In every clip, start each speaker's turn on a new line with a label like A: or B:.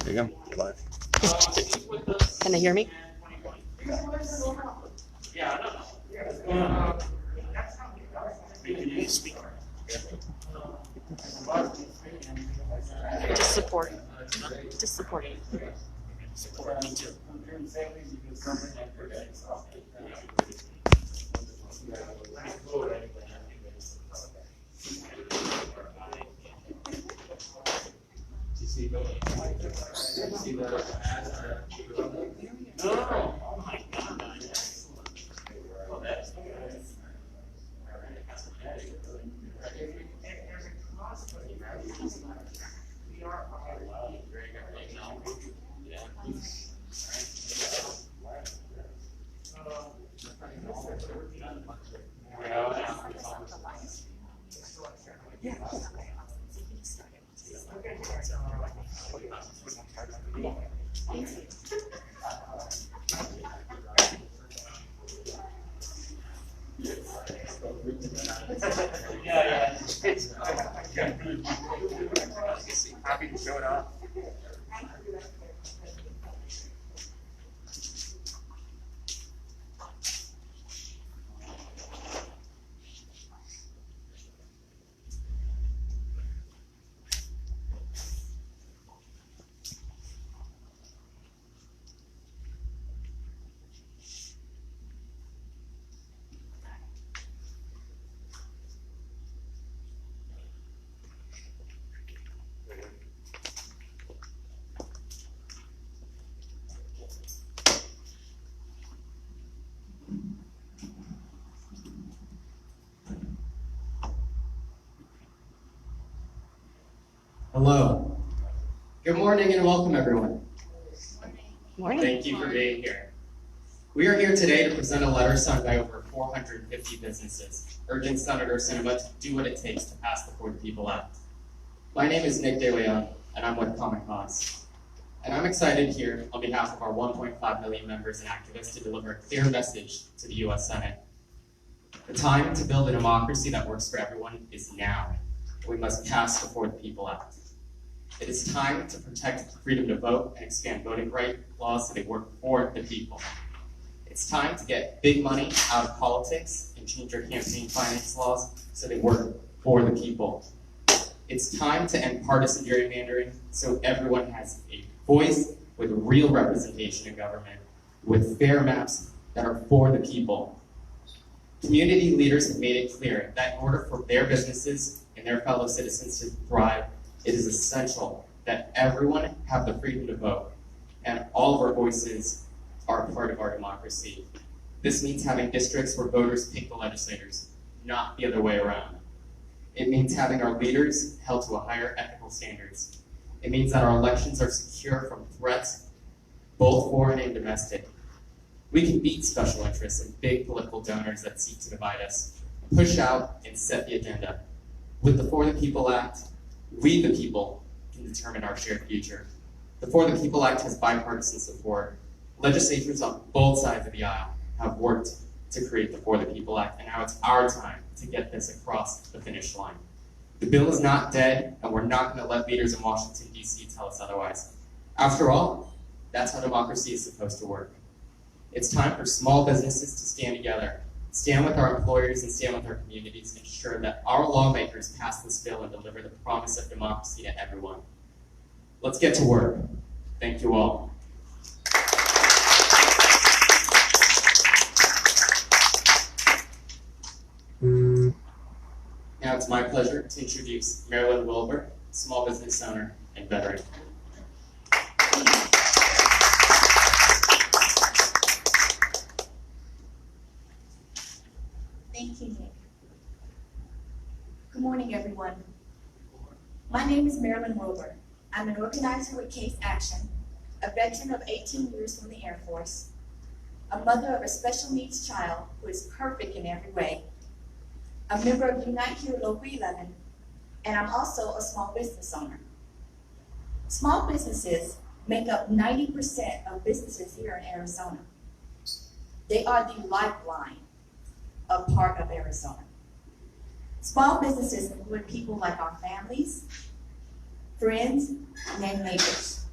A: There you go. You're live.
B: Can they hear me? Just support. Just support.
C: Support me too. Oh my God. Oh, that's good. Yeah. Happy to show it off.
D: Hello. Good morning and welcome, everyone.
B: Morning.
D: Thank you for being here. We are here today to present a letter signed by over 450 businesses, urging Senator Sinema to do what it takes to pass the For the People Act. My name is Nick DeLeon, and I'm with Common Cause. And I'm excited here on behalf of our 1.5 million members and activists to deliver a clear message to the U.S. Senate. The time to build a democracy that works for everyone is now. We must pass the For the People Act. It is time to protect freedom to vote and expand voting rights laws so they work for the people. It's time to get big money out of politics and change our campaign finance laws so they work for the people. It's time to end partisan gerrymandering so everyone has a voice with real representation in government, with fair maps that are for the people. Community leaders have made it clear that in order for their businesses and their fellow citizens to thrive, it is essential that everyone have the freedom to vote, and all of our voices are a part of our democracy. This means having districts where voters pick the legislators, not the other way around. It means having our leaders held to a higher ethical standards. It means that our elections are secure from threats, both foreign and domestic. We can beat special interests and big political donors that seek to divide us, push out and set the agenda. With the For the People Act, we, the people, can determine our shared future. The For the People Act has bipartisan support. Legislatures on both sides of the aisle have worked to create the For the People Act, and now it's our time to get this across the finish line. The bill is not dead, and we're not going to let leaders in Washington, D.C. tell us otherwise. After all, that's how democracy is supposed to work. It's time for small businesses to stand together, stand with our employers and stand with our communities, and ensure that our lawmakers pass this bill and deliver the promise of democracy to everyone. Let's get to work. Thank you all. Now it's my pleasure to introduce Marilyn Wilbur, small business owner and veteran.
E: Thank you, Nick. Good morning, everyone. My name is Marilyn Wilbur. I'm an organizer with Case Action, a veteran of 18 years from the Air Force, a mother of a special needs child who is perfect in every way, a member of Unite Here Local 11, and I'm also a small business owner. Small businesses make up 90% of businesses here in Arizona. They are the lifeline of part of Arizona. Small businesses include people like our families, friends, and neighbors.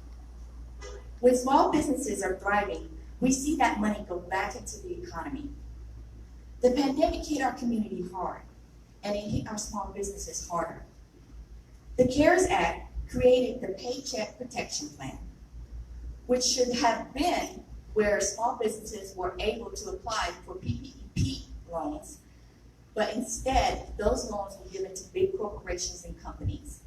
E: When small businesses are thriving, we see that money go back into the economy. The pandemic hit our community hard, and it hit our small businesses harder. The CARES Act created the Paycheck Protection Plan, which should have been where small businesses were able to apply for PPP loans, but instead, those loans were given to big corporations and companies.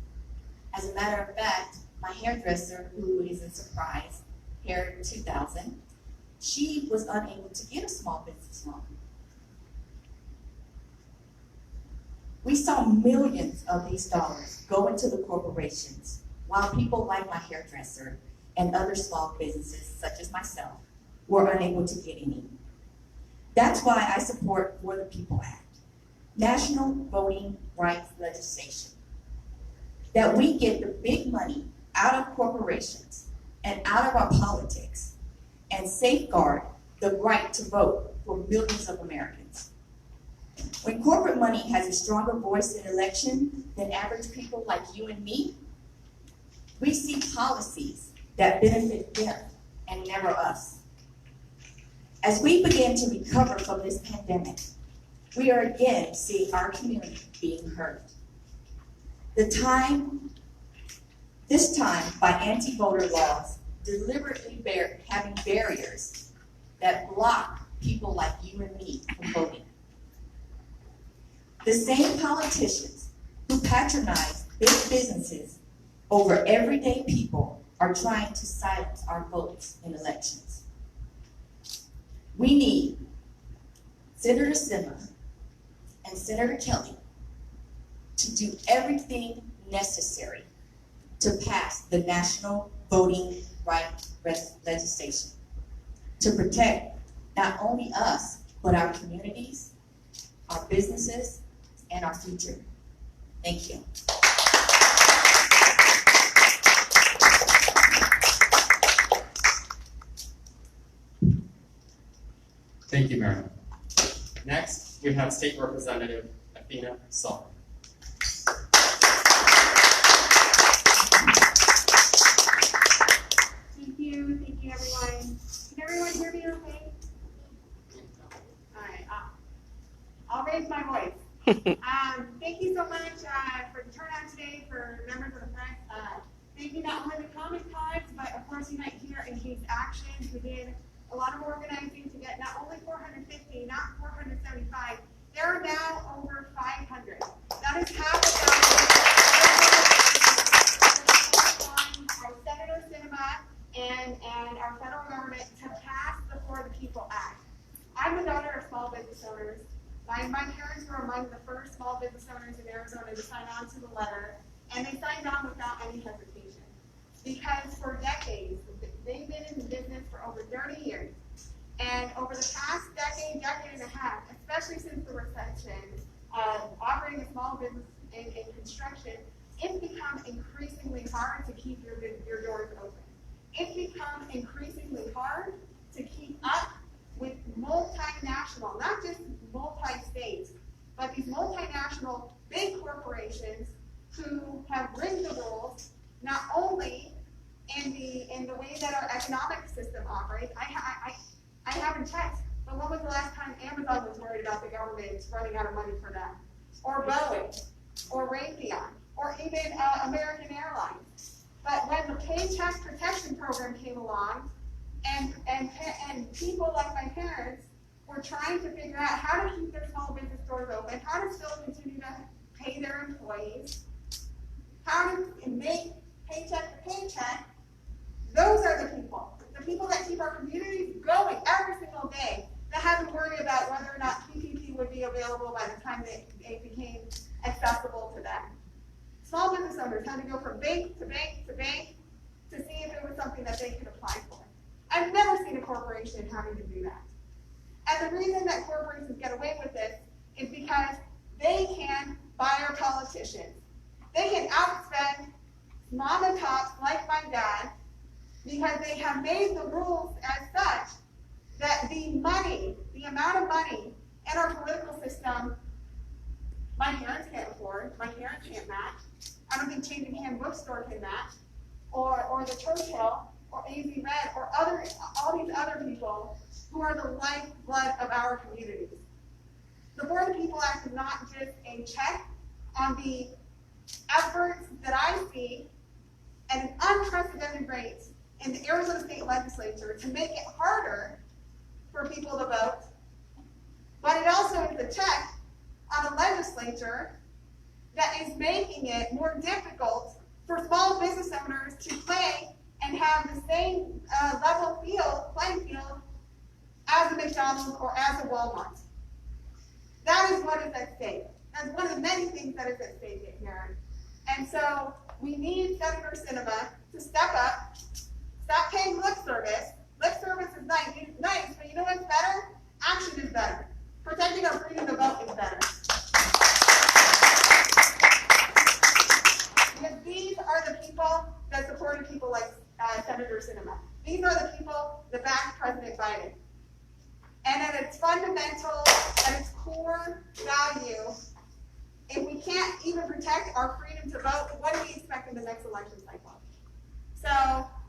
E: As a matter of fact, my hairdresser, who isn't surprised, Hair 2000, she was unable to get a small business loan. We saw millions of these dollars go into the corporations, while people like my hairdresser and other small businesses, such as myself, were unable to get any. That's why I support For the People Act, national voting rights legislation, that we get the big money out of corporations and out of our politics and safeguard the right to vote for millions of Americans. When corporate money has a stronger voice in election than average people like you and me, we see policies that benefit them and never us. As we begin to recover from this pandemic, we are again seeing our community being hurt. This time by anti-voter laws deliberately having barriers that block people like you and me from voting. The same politicians who patronize big businesses over everyday people are trying to silence our votes in elections. We need Senator Sinema and Senator Kelly to do everything necessary to pass the national voting rights legislation to protect not only us, but our communities, our businesses, and our future. Thank you.
D: Thank you, Marilyn. Next, we have State Representative Athena Salt.
A: Thank you everyone. Can everyone hear me okay? All right, I'll raise my voice. Thank you so much for the turnout today, for members of the press. Thank you not only the Common Cause, but of course Unite Here and Case Action, who did a lot of organizing to get not only 450, not 475, there are now over 500. That is half of our Senator Sinema and our federal government to pass the For the People Act. I'm the daughter of small business owners. My parents were among the first small business owners in Arizona to sign on to the letter, and they signed on without any hesitation. Because for decades, they've been in the business for over 30 years. And over the past decade and a half, especially since the recession, operating a small business in construction, it's become increasingly hard to keep your doors open. It's become increasingly hard to keep up with multinational, not just multi-states, but these multinational big corporations who have rigged the rules, not only in the way that our economic system operates. I haven't checked, but when was the last time Amazon was worried about the government running out of money for them? Or Boeing, or Raytheon, or even American Airlines. But when the Paycheck Protection Program came along, and people like my parents were trying to figure out how to keep their small business doors open, how to still continue to pay their employees, how to make paycheck to paycheck, those are the people that keep our communities going every single day, that have to worry about whether or not PPP would be available by the time it became accessible to them. Small business owners had to go from bank to bank to bank to see if it was something that they could apply for. I've never seen a corporation having to do that. And the reason that corporations get away with this is because they can buy our politicians. They can outspend mom and pops like my dad, because they have made the rules as such that the amount of money in our political system, my parents can't afford, my parents can't match. I don't think Changing Hand Bookstore can match, or the Churchill, or AZ Red, or all these other people who are the lifeblood of our communities. The For the People Act is not just a check on the efforts that I see at an unprecedented rate in the Arizona State Legislature to make it harder for people to vote, but it also is a check on a legislature that is making it more difficult for small business owners to play and have the same level playing field as a McDonald's or as a Walmart. That is what is at stake. That's one of the many things that is at stake here. And so we need Senator Sinema to step up, stop paying lip service. Lip service is nice, but you know what's better? Action is better. Protecting our freedom to vote is better. Because these are the people that supported people like Senator Sinema. These are the people that backed President Biden. And at its fundamental, at its core value, if we can't even protect our freedom to vote, what do we expect in the next election cycle? So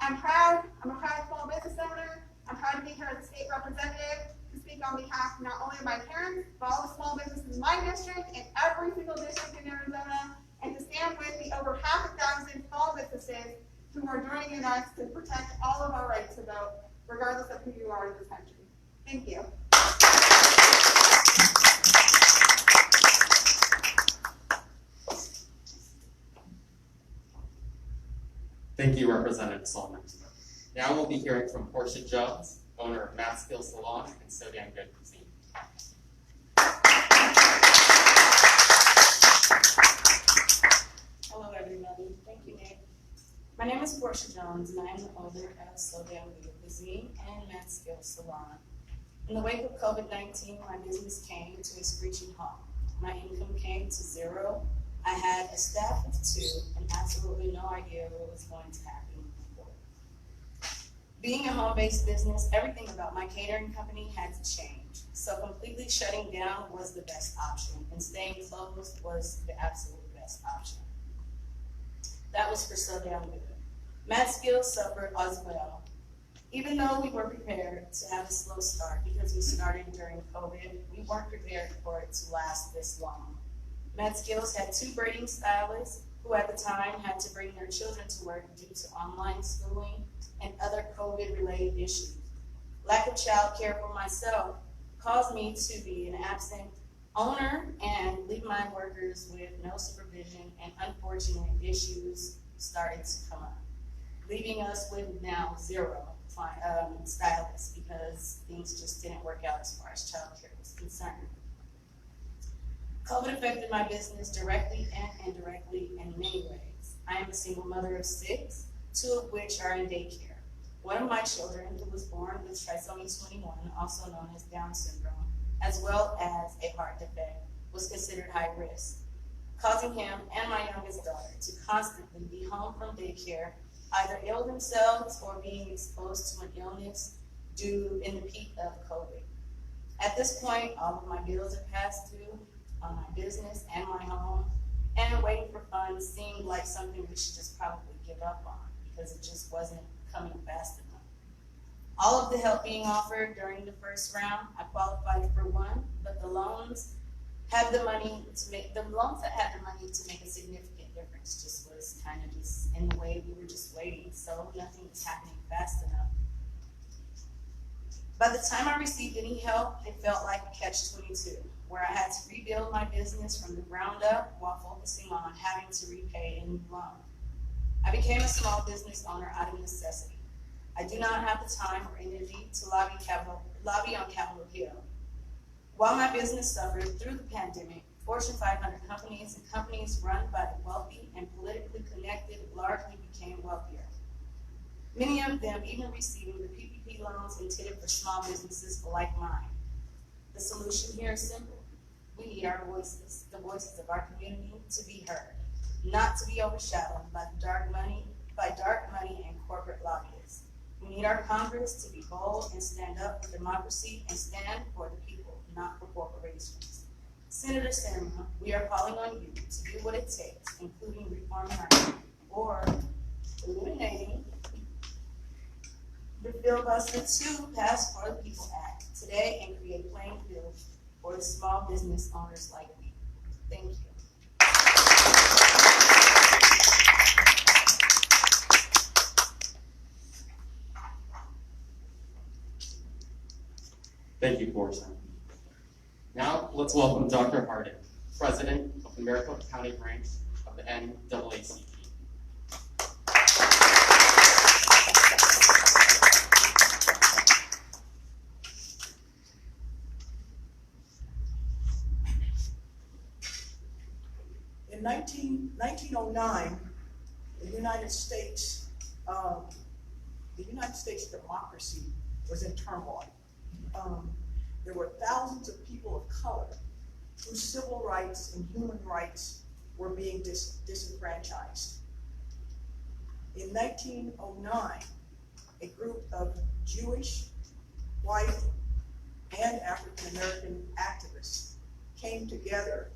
A: I'm proud. I'm a proud small business owner. I'm proud to be here as a state representative to speak on behalf not only of my parents, but all the small businesses in my district and every single district in Arizona, and to stand with the over 5,000 small businesses who are joining us to protect all of our rights to vote, regardless of who you are in this country. Thank you.
D: Thank you, Representative Solomon. Now we'll be hearing from Portia Jones, owner of Maskell Salon and So Damn Good Cuisine.
F: Hello, everybody. Thank you, Nick. My name is Portia Jones, and I am the owner of So Damn Good Cuisine and Maskell Salon. In the wake of COVID-19, my business came to a screeching halt. My income came to zero. I had a staff of 2 and absolutely no idea what was going to happen before. Being a home-based business, everything about my catering company had to change. So completely shutting down was the best option, and staying closed was the absolute best option. That was for So Damn Good. Maskell suffered as well. Even though we were prepared to have a slow start because we started during COVID, we weren't prepared for it to last this long. Maskell's had 2 braiding stylists who at the time had to bring their children to work due to online schooling and other COVID-related issues. Lack of child care for myself caused me to be an absent owner and leave my workers with no supervision, and unfortunate issues started to come up, leaving us with now 0 stylists because things just didn't work out as far as child care was concerned. COVID affected my business directly and indirectly in many ways. I am a single mother of 6, 2 of which are in daycare. One of my children, who was born with trisomy 21, also known as Down syndrome, as well as a heart defect, was considered high risk, causing him and my youngest daughter to constantly be home from daycare, either ill themselves or being exposed to an illness due in the peak of COVID. At this point, all of my bills are past due on my business and my home, and waiting for funds seemed like something we should just probably give up on because it just wasn't coming fast enough. All of the help being offered during the first round, I qualified for one, but the loans that had the money to make a significant difference just was kind of just in the way we were just waiting, so nothing was happening fast enough. By the time I received any help, it felt like a catch-22, where I had to rebuild my business from the ground up while focusing on having to repay any loan. I became a small business owner out of necessity. I do not have the time or energy to lobby on Capitol Hill. While my business suffered through the pandemic, Fortune 500 companies and companies run by the wealthy and politically connected largely became wealthier. Many of them even receiving the PPP loans intended for small businesses like mine. The solution here is simple. We need our voices, the voices of our community, to be heard, not to be overshadowed by dark money and corporate lobbyists. We need our Congress to be bold and stand up for democracy and stand for the people, not for corporations. Senator Sinema, we are calling on you to do what it takes, including reforming our or eliminating the filibusters to pass For the People Act today and create playing fields for the small business owners like me. Thank you.
D: Thank you, Portia. Now, let's welcome Dr. Harding, President of the Maricopa County branch of the NAACP.
G: In 1909, the United States democracy was in turmoil. There were thousands of people of color whose civil rights and human rights were being disenfranchised. In 1909, a group of Jewish, white, and African American activists came together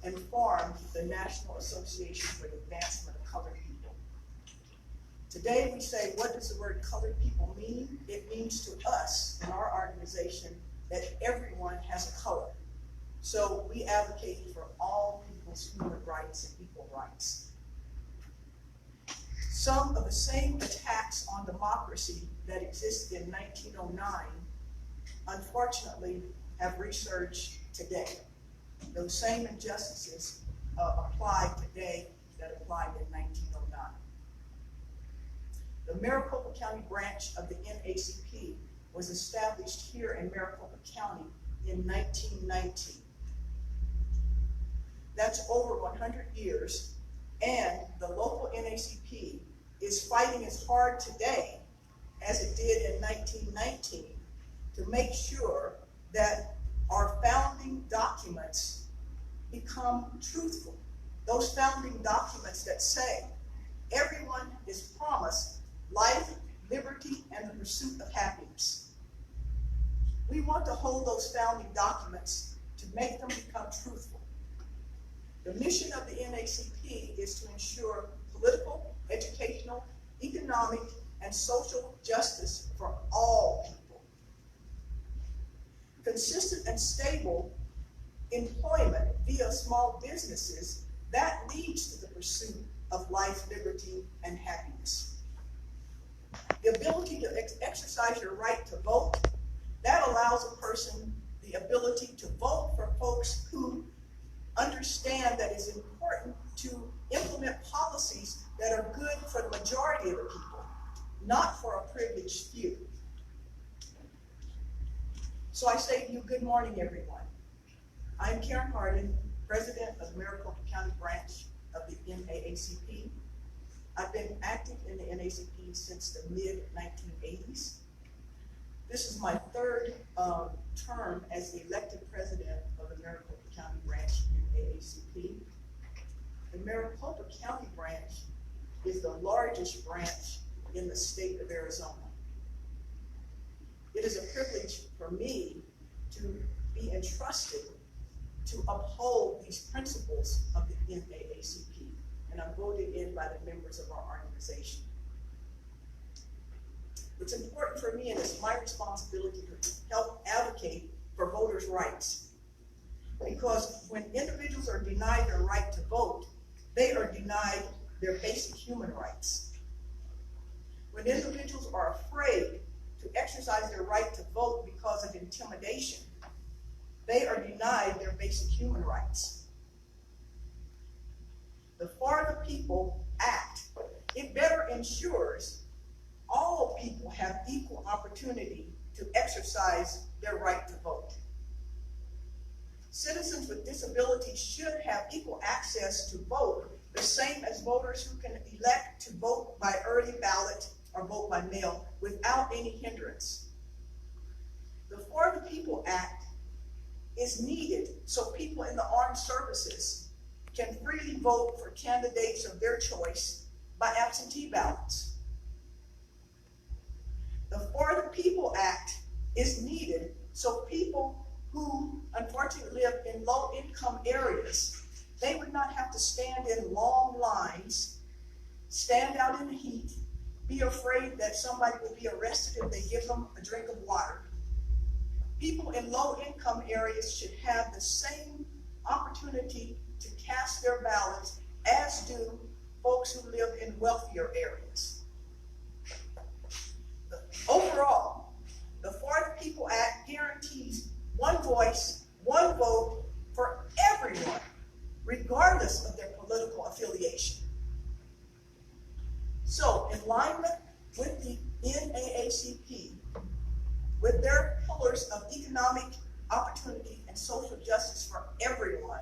G: and formed the National Association for the Advancement of Colored People. Today we say, what does the word colored people mean? It means to us in our organization that everyone has a color. So we advocate for all people's human rights and equal rights. Some of the same attacks on democracy that existed in 1909, unfortunately, have resurged today. Those same injustices apply today that applied in 1909. The Maricopa County branch of the NAACP was established here in Maricopa County in 1919. That's over 100 years, and the local NAACP is fighting as hard today as it did in 1919 to make sure that our founding documents become truthful. Those founding documents that say everyone is promised life, liberty, and the pursuit of happiness. We want to hold those founding documents to make them become truthful. The mission of the NAACP is to ensure political, educational, economic, and social justice for all people. Consistent and stable employment via small businesses, that leads to the pursuit of life, liberty, and happiness. The ability to exercise your right to vote, that allows a person the ability to vote for folks who understand that it's important to implement policies that are good for the majority of the people, not for a privileged few. So I say to you, good morning, everyone. I'm Karen Harding, President of the Maricopa County branch of the NAACP. I've been active in the NAACP since the mid-1980s. This is my third term as the elected president of the Maricopa County branch in NAACP. The Maricopa County branch is the largest branch in the state of Arizona. It is a privilege for me to be entrusted to uphold these principles of the NAACP, and I'm voted in by the members of our organization. It's important for me, and it's my responsibility to help advocate for voters' rights. Because when individuals are denied their right to vote, they are denied their basic human rights. When individuals are afraid to exercise their right to vote because of intimidation, they are denied their basic human rights. The For the People Act, it better ensures all people have equal opportunity to exercise their right to vote. Citizens with disabilities should have equal access to vote, the same as voters who can elect to vote by early ballot or vote by mail without any hindrance. The For the People Act is needed so people in the armed services can freely vote for candidates of their choice by absentee ballots. The For the People Act is needed so people who unfortunately live in low-income areas, they would not have to stand in long lines, stand out in the heat, be afraid that somebody will be arrested if they give them a drink of water. People in low-income areas should have the same opportunity to cast their ballots as do folks who live in wealthier areas. Overall, the For the People Act guarantees one voice, one vote for everyone, regardless of their political affiliation. So, in alignment with the NAACP, with their pillars of economic opportunity and social justice for everyone,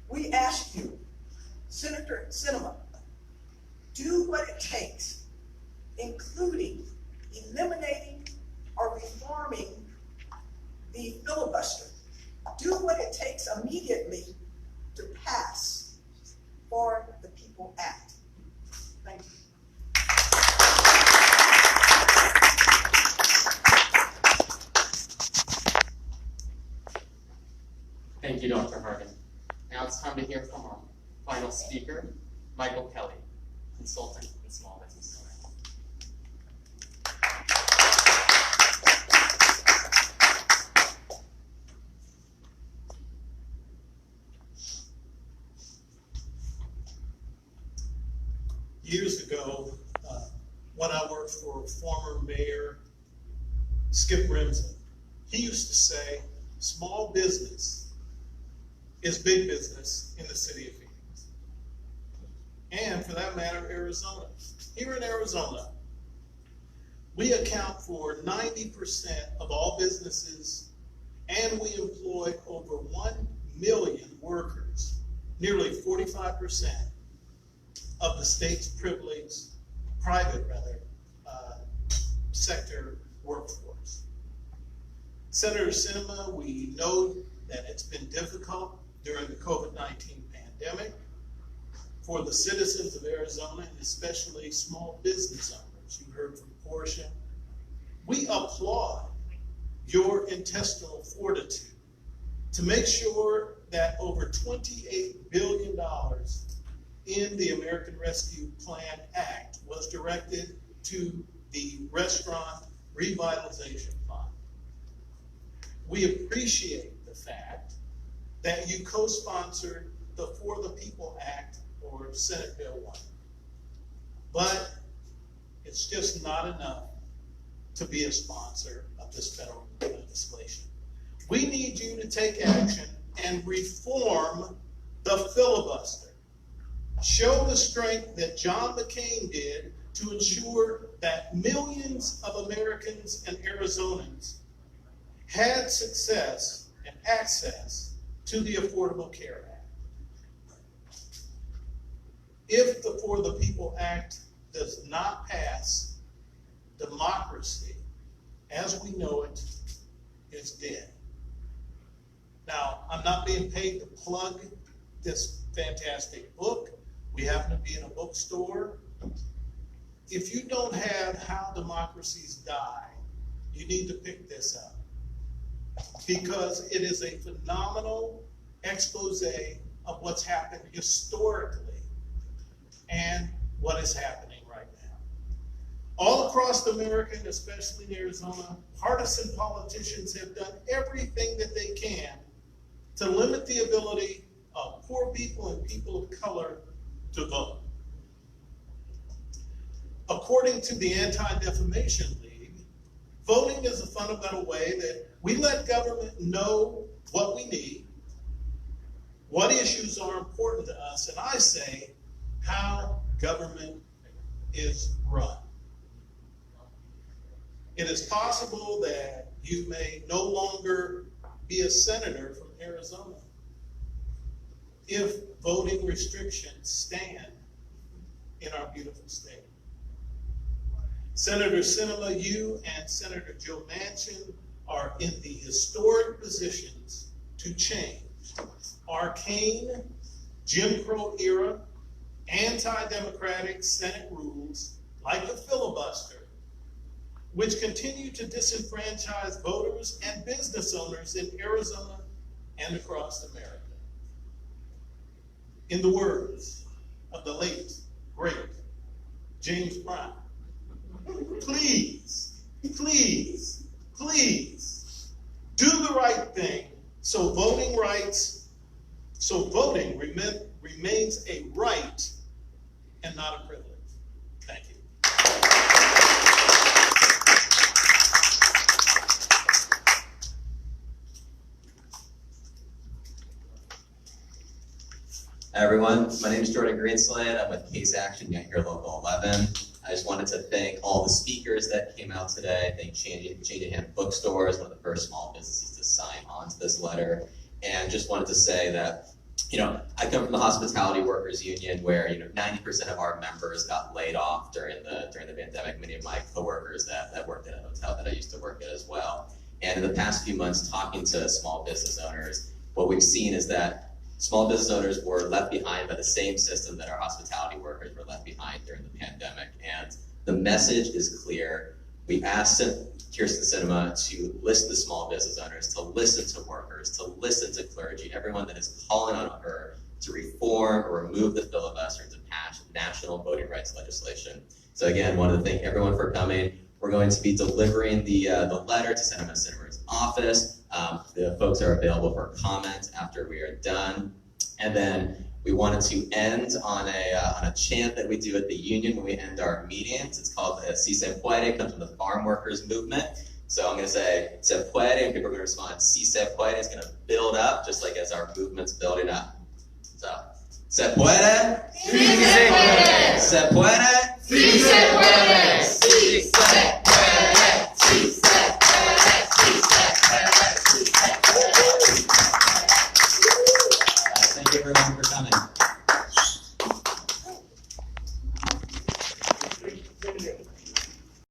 G: we ask you, Senator Sinema, do what it takes, including eliminating or reforming the filibuster. Do what it takes immediately to pass For the People Act. Thank you.
D: Thank you, Dr. Hardin. Now it's time to hear from our final speaker, Michael Kelly, consultant in small business owner.
H: Years ago, when I worked for former Mayor Skip Remsen, he used to say, small business is big business in the city of Phoenix. And for that matter, Arizona. Here in Arizona, we account for 90% of all businesses, and we employ over 1 million workers, nearly 45% of the state's private sector workforce. Senator Sinema, we know that it's been difficult during the COVID-19 pandemic for the citizens of Arizona, and especially small business owners. You heard from Portia. We applaud your intestinal fortitude to make sure that over $28 billion in the American Rescue Plan Act was directed to the Restaurant Revitalization Fund. We appreciate the fact that you co-sponsored the For the People Act, or Senate Bill 1. But it's just not enough to be a sponsor of this federal legislation. We need you to take action and reform the filibuster. Show the strength that John McCain did to ensure that millions of Americans and Arizonans had success and access to the Affordable Care Act. If the For the People Act does not pass, democracy, as we know it, is dead. Now, I'm not being paid to plug this fantastic book. We happen to be in a bookstore. If you don't have How Democracies Die, you need to pick this up, because it is a phenomenal expose of what's happened historically and what is happening right now. All across America, and especially in Arizona, partisan politicians have done everything that they can to limit the ability of poor people and people of color to vote. According to the Anti-Defamation League, voting is a fundamental way that we let government know what we need, what issues are important to us, and I say how government is run. It is possible that you may no longer be a senator from Arizona if voting restrictions stand in our beautiful state. Senator Sinema, you and Senator Joe Manchin are in the historic positions to change arcane, Jim Crow era, anti-democratic Senate rules like the filibuster, which continue to disenfranchise voters and business owners in Arizona and across America. In the words of the late, great James Brown. Please, please, please do the right thing so voting remains a right and not a privilege. Thank you.
I: Hi everyone, my name is Jordan Greenslade. I'm with Case Action, Young Here Local 11. I just wanted to thank all the speakers that came out today. Thank Changing Hand Bookstores, one of the first small businesses to sign on to this letter. And just wanted to say that, I come from the Hospitality Workers Union where, 90% of our members got laid off during the pandemic. Many of my coworkers that worked at a hotel that I used to work at as well. And in the past few months, talking to small business owners, what we've seen is that small business owners were left behind by the same system that our hospitality workers were left behind during the pandemic. And the message is clear. We asked Kirsten Sinema to listen to small business owners, to listen to workers, to listen to clergy, everyone that is calling on her to reform or remove the filibuster and to pass national voting rights legislation. So again, wanted to thank everyone for coming. We're going to be delivering the letter to Senator Sinema's office. The folks are available for comment after we are done. And then we wanted to end on a chant that we do at the union when we end our meetings. It's called Si Se Puede. It comes from the farm workers movement. So I'm going to say Se Puede, and people are going to respond Si Se Puede. It's going to build up just like as our movement's building up. So, Se Puede? Si Se Puede. Se Puede? Si Se Puede.